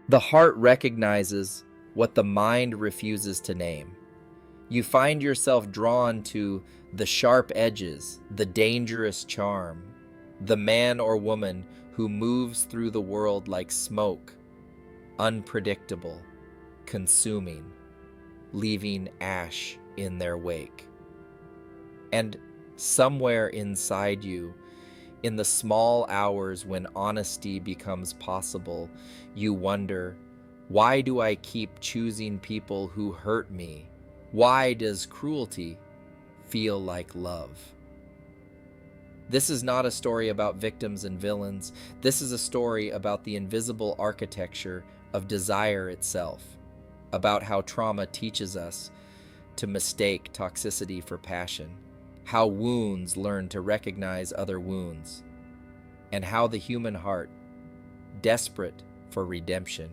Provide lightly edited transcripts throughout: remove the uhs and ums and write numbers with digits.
The heart recognizes what the mind refuses to name. You find yourself drawn to the sharp edges, the dangerous charm, the man or woman who moves through the world like smoke, unpredictable, consuming, leaving ash in their wake. And somewhere inside you, in the small hours when honesty becomes possible, you wonder, why do I keep choosing people who hurt me? Why does cruelty feel like love? This is not a story about victims and villains. This is a story about the invisible architecture of desire itself, about how trauma teaches us to mistake toxicity for passion, how wounds learn to recognize other wounds, and how the human heart, desperate for redemption,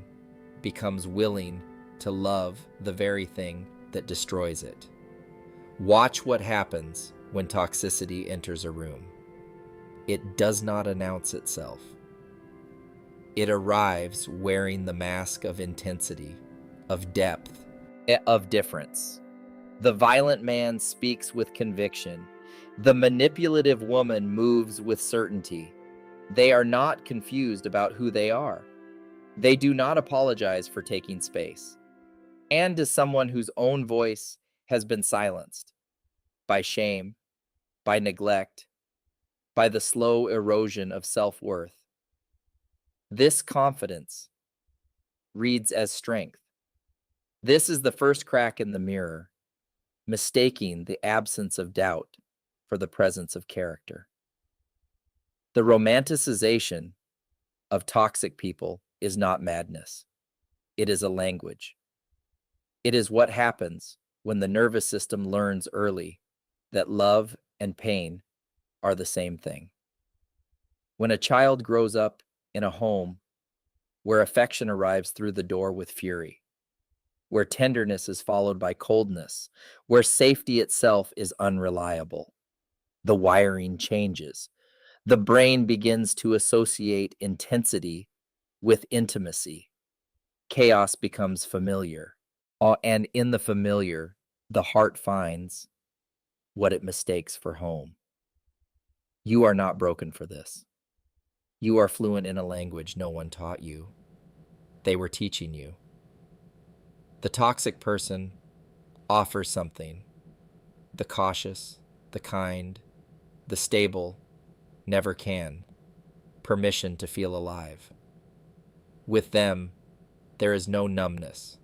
becomes willing to love the very thing that destroys it. Watch what happens when toxicity enters a room. It does not announce itself. It arrives wearing the mask of intensity, of depth, of difference. The violent man speaks with conviction. The manipulative woman moves with certainty. They are not confused about who they are. They do not apologize for taking space. And as someone whose own voice has been silenced by shame, by neglect, by the slow erosion of self-worth, this confidence reads as strength. This is the first crack in the mirror, mistaking the absence of doubt for the presence of character. The romanticization of toxic people is not madness. It is a language. It is what happens when the nervous system learns early that love and pain are the same thing. When a child grows up in a home where affection arrives through the door with fury, where tenderness is followed by coldness, where safety itself is unreliable, the wiring changes. The brain begins to associate intensity with intimacy. Chaos becomes familiar. And in the familiar, the heart finds what it mistakes for home. You are not broken for this. You are fluent in a language no one taught you. They were teaching you. The toxic person offers something. The cautious, the kind, the stable never can. Permission to feel alive. With them, there is no numbness.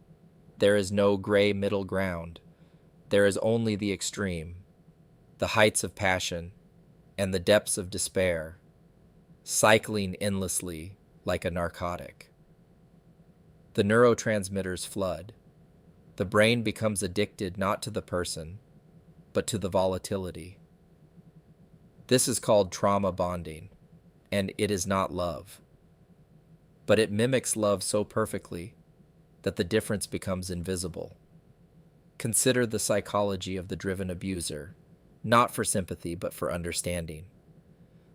There is no gray middle ground. There is only the extreme, the heights of passion and the depths of despair, cycling endlessly like a narcotic. The neurotransmitters flood. The brain becomes addicted not to the person, but to the volatility. This is called trauma bonding, and it is not love. But it mimics love so perfectly that the difference becomes invisible. Consider the psychology of the driven abuser, not for sympathy, but for understanding.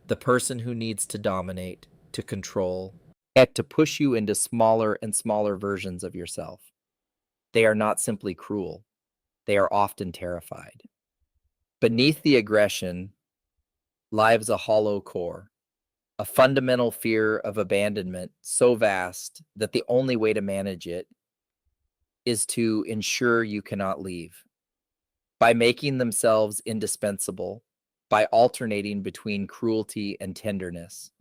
The person who needs to dominate, to control, and to push you into smaller and smaller versions of yourself. They are not simply cruel. They are often terrified. Beneath the aggression lies a hollow core, a fundamental fear of abandonment so vast that the only way to manage it is to ensure you cannot leave. By making themselves indispensable, by alternating between cruelty and tenderness,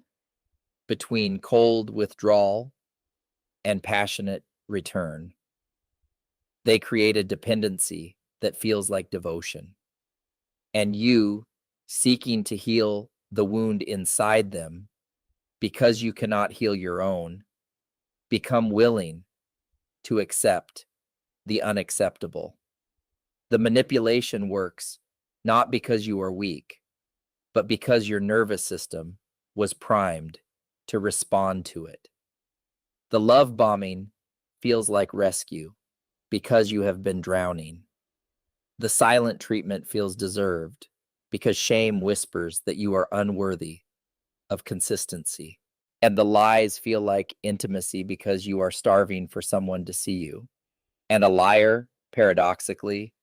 between cold withdrawal and passionate return, they create a dependency that feels like devotion. And you, seeking to heal the wound inside them, because you cannot heal your own, become willing to accept the unacceptable. The manipulation works not because you are weak, but because your nervous system was primed to respond to it. The love bombing feels like rescue because you have been drowning. The silent treatment feels deserved because shame whispers that you are unworthy of consistency. And the lies feel like intimacy because you are starving for someone to see you. And a liar, paradoxically,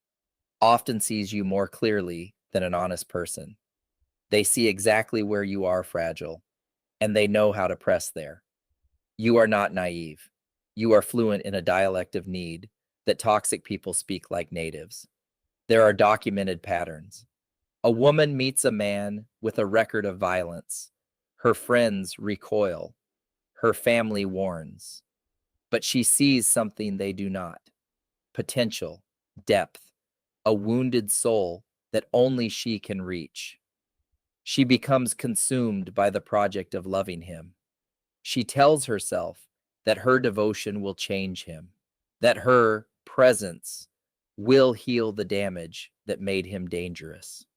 often sees you more clearly than an honest person. They see exactly where you are fragile, and they know how to press there. You are not naive. You are fluent in a dialect of need that toxic people speak like natives. There are documented patterns. A woman meets a man with a record of violence. Her friends recoil. Her family warns. But she sees something they do not: potential, depth, a wounded soul that only she can reach. She becomes consumed by the project of loving him. She tells herself that her devotion will change him, that her presence will heal the damage that made him dangerous.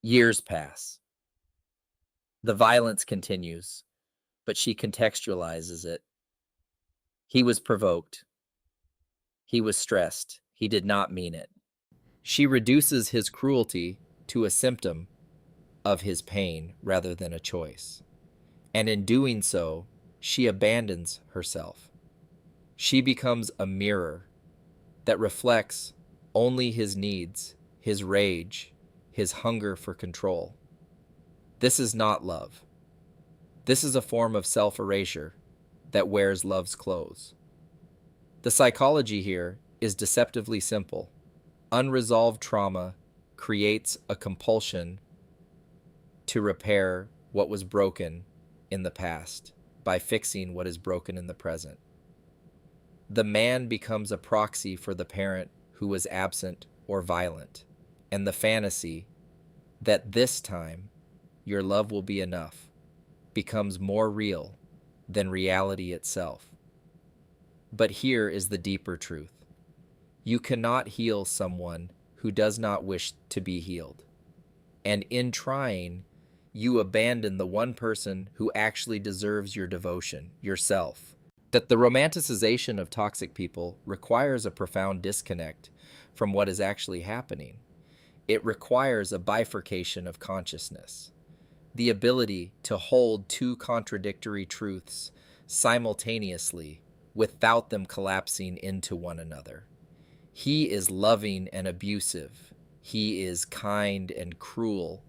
Years pass. The violence continues, but she contextualizes it. He was provoked. He was stressed. He did not mean it. She reduces his cruelty to a symptom of his pain rather than a choice. And in doing so, she abandons herself. She becomes a mirror that reflects only his needs, his rage, his hunger for control. This is not love. This is a form of self-erasure that wears love's clothes. The psychology here is deceptively simple. Unresolved trauma creates a compulsion to repair what was broken in the past by fixing what is broken in the present. The man becomes a proxy for the parent who was absent or violent, and the fantasy that this time your love will be enough becomes more real than reality itself. But here is the deeper truth. You cannot heal someone who does not wish to be healed. And in trying, you abandon the one person who actually deserves your devotion, yourself. That the romanticization of toxic people requires a profound disconnect from what is actually happening. It requires a bifurcation of consciousness, the ability to hold two contradictory truths simultaneously without them collapsing into one another. He is loving and abusive. He is kind and cruel.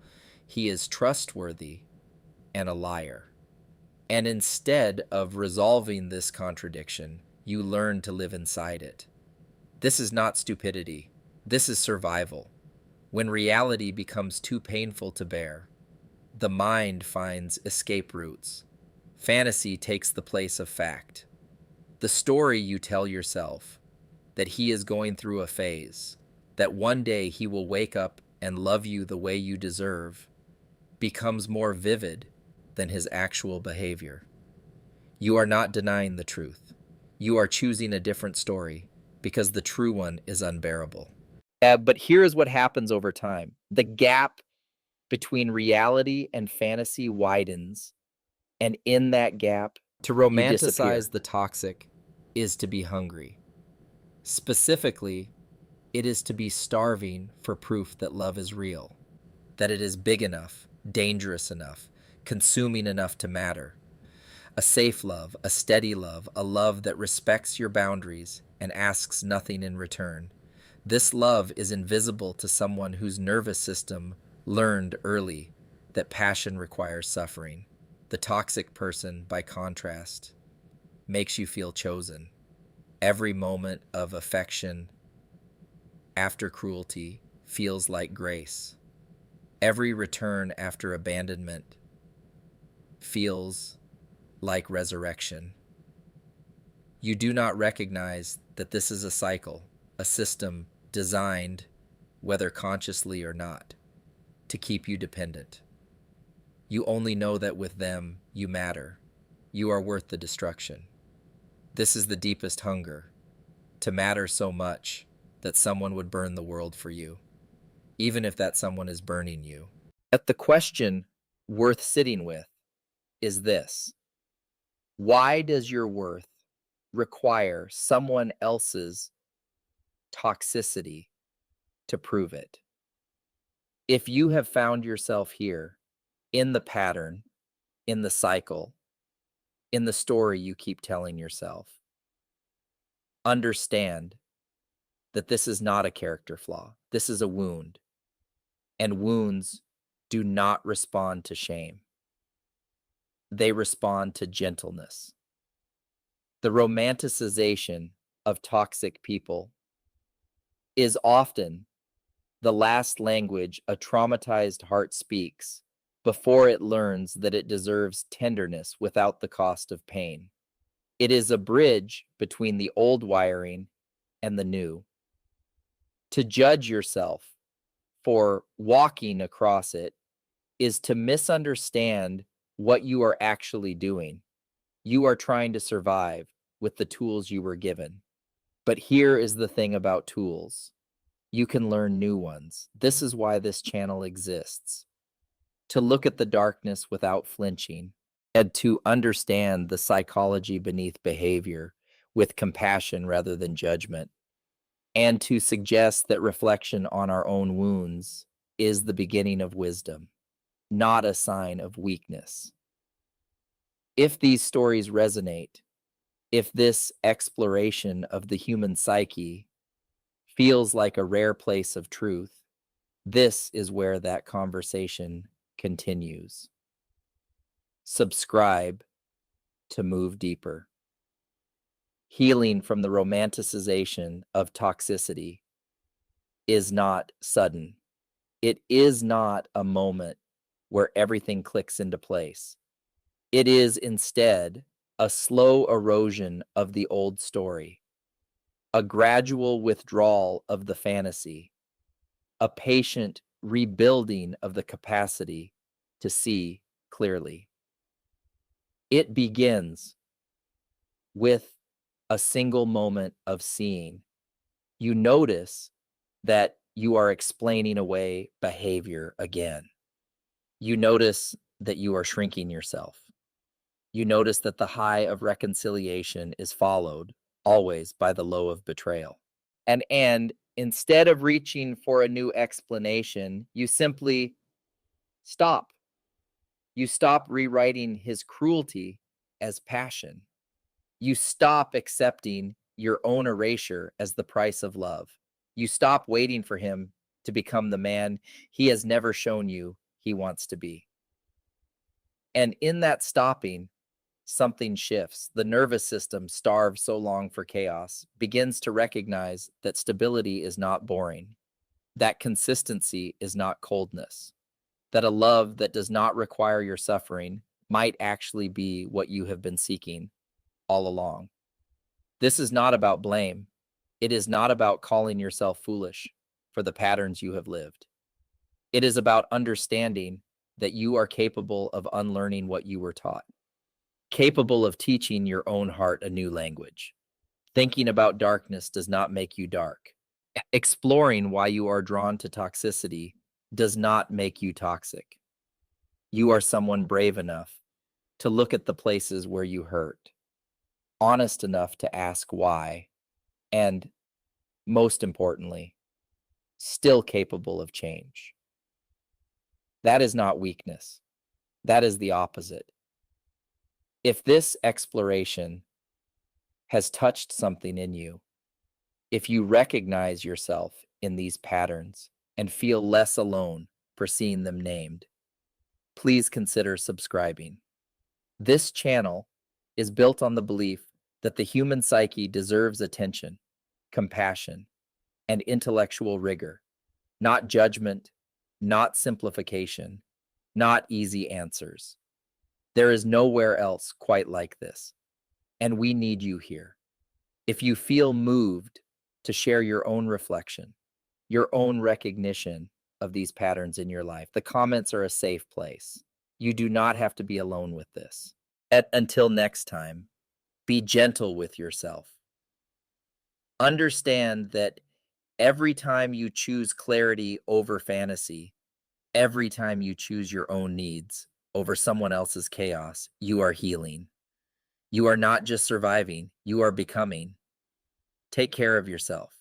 He is trustworthy and a liar. And instead of resolving this contradiction, you learn to live inside it. This is not stupidity. This is survival. When reality becomes too painful to bear, the mind finds escape routes. Fantasy takes the place of fact. The story you tell yourself, that he is going through a phase, that one day he will wake up and love you the way you deserve, becomes more vivid than his actual behavior. You are not denying the truth. You are choosing a different story because the true one is unbearable. But here is what happens over time. The gap between reality and fantasy widens, and in that gap, to romanticize the toxic is to be hungry. Specifically, it is to be starving for proof that love is real, that it is big enough, dangerous enough, consuming enough to matter. A safe love, a steady love, a love that respects your boundaries and asks nothing in return. This love is invisible to someone whose nervous system learned early that passion requires suffering. The toxic person, by contrast, makes you feel chosen. Every moment of affection after cruelty feels like grace. Every return after abandonment feels like resurrection. You do not recognize that this is a cycle, a system designed, whether consciously or not, to keep you dependent. You only know that with them, you matter. You are worth the destruction. This is the deepest hunger, to matter so much that someone would burn the world for you, even if that someone is burning you. But the question worth sitting with is this: why does your worth require someone else's toxicity to prove it? If you have found yourself here, in the pattern, in the cycle, in the story you keep telling yourself. Understand that this is not a character flaw. This is a wound, and wounds do not respond to shame. They respond to gentleness. The romanticization of toxic people is often the last language a traumatized heart speaks before it learns that it deserves tenderness without the cost of pain. It is a bridge between the old wiring and the new. To judge yourself for walking across it is to misunderstand what you are actually doing. You are trying to survive with the tools you were given. But here is the thing about tools: you can learn new ones. This is why this channel exists: to look at the darkness without flinching, and to understand the psychology beneath behavior with compassion rather than judgment, and to suggest that reflection on our own wounds is the beginning of wisdom, not a sign of weakness. If these stories resonate, if this exploration of the human psyche feels like a rare place of truth, this is where that conversation continues. Subscribe to move deeper. Healing from the romanticization of toxicity is not sudden. It is not a moment where everything clicks into place. It is instead a slow erosion of the old story, a gradual withdrawal of the fantasy, a patient rebuilding of the capacity to see clearly. It begins with a single moment of seeing. You notice that you are explaining away behavior again. You notice that you are shrinking yourself. You notice that the high of reconciliation is followed always by the low of betrayal. And instead of reaching for a new explanation, you simply stop. You stop rewriting his cruelty as passion. You stop accepting your own erasure as the price of love. You stop waiting for him to become the man he has never shown you he wants to be. And in that stopping, something shifts. The nervous system, starved so long for chaos, begins to recognize that stability is not boring, that consistency is not coldness, that a love that does not require your suffering might actually be what you have been seeking all along. This is not about blame. It is not about calling yourself foolish for the patterns you have lived. It is about understanding that you are capable of unlearning what you were taught, capable of teaching your own heart a new language. Thinking about darkness does not make you dark. Exploring why you are drawn to toxicity does not make you toxic. You are someone brave enough to look at the places where you hurt, honest enough to ask why, and most importantly, still capable of change. That is not weakness. That is the opposite. If this exploration has touched something in you, if you recognize yourself in these patterns and feel less alone for seeing them named, please consider subscribing. This channel is built on the belief that the human psyche deserves attention, compassion, and intellectual rigor, not judgment, not simplification, not easy answers. There is nowhere else quite like this, and we need you here. If you feel moved to share your own reflection, your own recognition of these patterns in your life, the comments are a safe place. You do not have to be alone with this. Until next time, be gentle with yourself. Understand that every time you choose clarity over fantasy, every time you choose your own needs over someone else's chaos, you are healing. You are not just surviving, you are becoming. Take care of yourself.